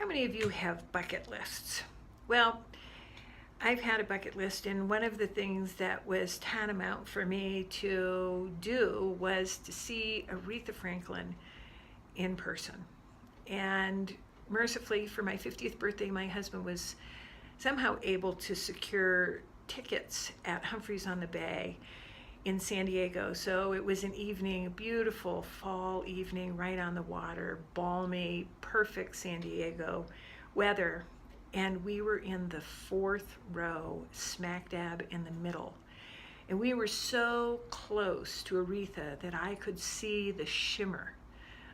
How many of you have bucket lists? Well, I've had a bucket list, and one of the things that was tantamount for me to do was to see Aretha Franklin in person. And mercifully, for my 50th birthday, my husband was somehow able to secure tickets at Humphreys on the Bay in San Diego. So it was an evening, a beautiful fall evening right on the water, balmy, perfect San Diego weather. And we were in the fourth row, smack dab in the middle. And we were so close to Aretha that I could see the shimmer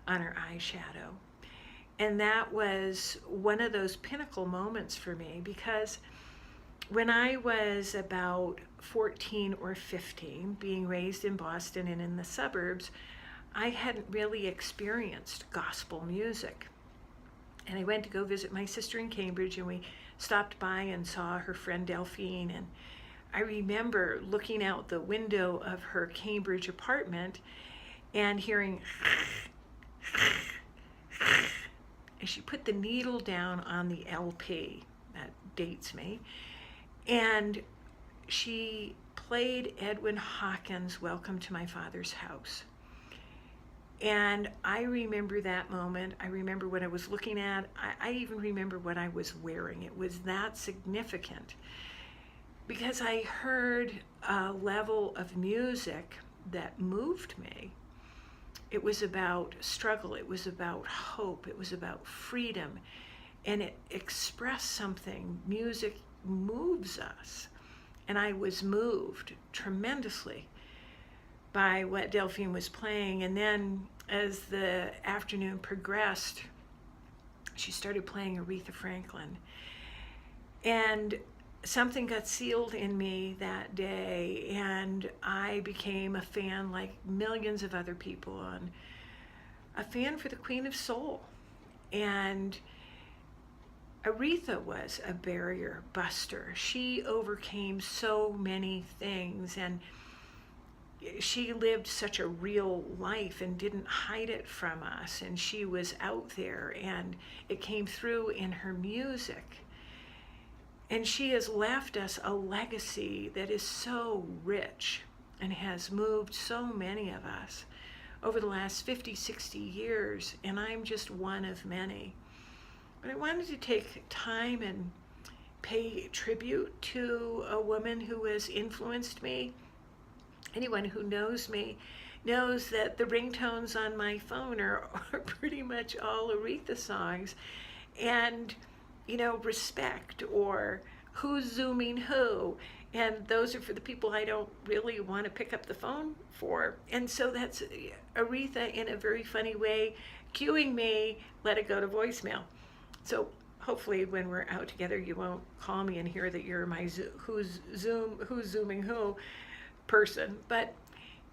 on her eyeshadow. And that was one of those pinnacle moments for me, because when I was about 14 or 15, being raised in Boston and in the suburbs, I hadn't really experienced gospel music. And I went to go visit my sister in Cambridge, and we stopped by and saw her friend Delphine. And I remember looking out the window of her Cambridge apartment and hearing and she put the needle down on the LP. That dates me. And she played Edwin Hawkins' Welcome to My Father's House. And I remember that moment. I remember what I was looking at. I even remember what I was wearing. It was that significant because I heard a level of music that moved me. It was about struggle. It was about hope. It was about freedom. And it expressed something. Music moves us. And I was moved tremendously by what Delphine was playing. And then as the afternoon progressed, she started playing Aretha Franklin. And something got sealed in me that day, and I became a fan like millions of other people, and a fan for the Queen of Soul. And Aretha was a barrier buster. She overcame so many things, and she lived such a real life and didn't hide it from us. And she was out there, and it came through in her music. And she has left us a legacy that is so rich and has moved so many of us over the last 50, 60 years. And I'm just one of many. But I wanted to take time and pay tribute to a woman who has influenced me. Anyone who knows me knows that the ringtones on my phone are pretty much all Aretha songs. And, you know, respect, or who's zooming who. And those are for the people I don't really want to pick up the phone for. And so that's Aretha in a very funny way, cueing me, let it go to voicemail. So hopefully when we're out together, you won't call me and hear that you're my who's zooming who person. But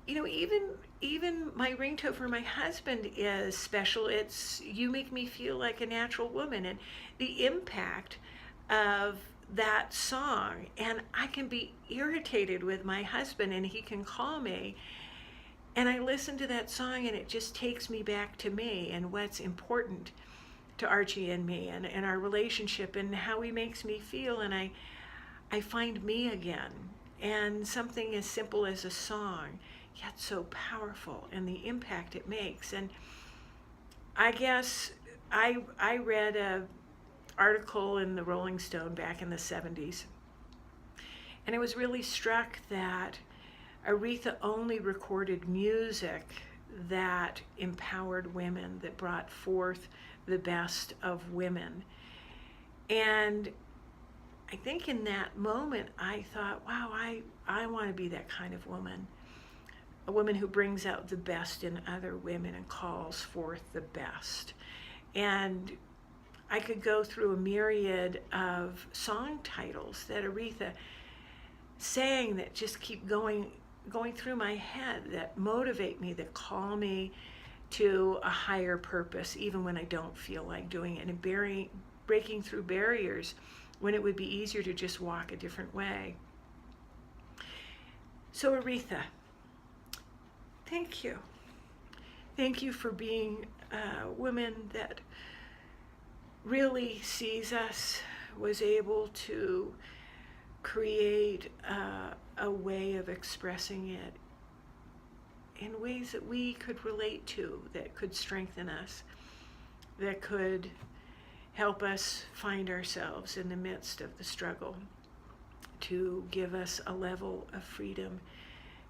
you know, even my ringtone for my husband is special. It's "You Make Me Feel Like a Natural Woman," and the impact of that song. And I can be irritated with my husband, and he can call me, and I listen to that song, and it just takes me back to me and what's important to Archie and me, and our relationship, and how he makes me feel. And I find me again. And something as simple as a song, yet so powerful, and the impact it makes. And I guess I read an article in the Rolling Stone back in the 70s, and I was really struck that Aretha only recorded music that empowered women, that brought forth the best of women. And I think in that moment, I thought, wow, I want to be that kind of woman. A woman who brings out the best in other women and calls forth the best. And I could go through a myriad of song titles that Aretha sang that just keep going through my head, that motivate me, that call me to a higher purpose, even when I don't feel like doing it, and breaking through barriers when it would be easier to just walk a different way. So Aretha, thank you. Thank you for being a woman that really sees us, was able to create a way of expressing it in ways that we could relate to, that could strengthen us, that could help us find ourselves in the midst of the struggle, to give us a level of freedom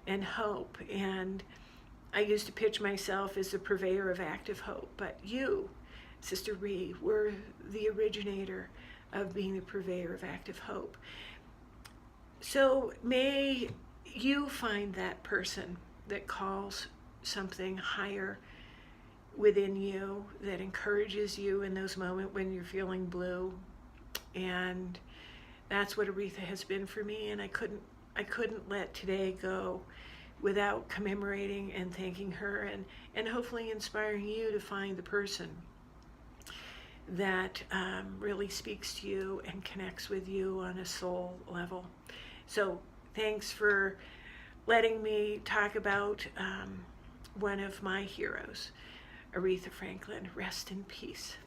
and hope. And I used to pitch myself as the purveyor of active hope, but you, Sister Ree, were the originator of being the purveyor of active hope. So may you find that person that calls something higher within you, that encourages you in those moments when you're feeling blue. And that's what Aretha has been for me, and I couldn't let today go without commemorating and thanking her, and hopefully inspiring you to find the person that really speaks to you and connects with you on a soul level. So thanks for letting me talk about one of my heroes, Aretha Franklin. Rest in peace.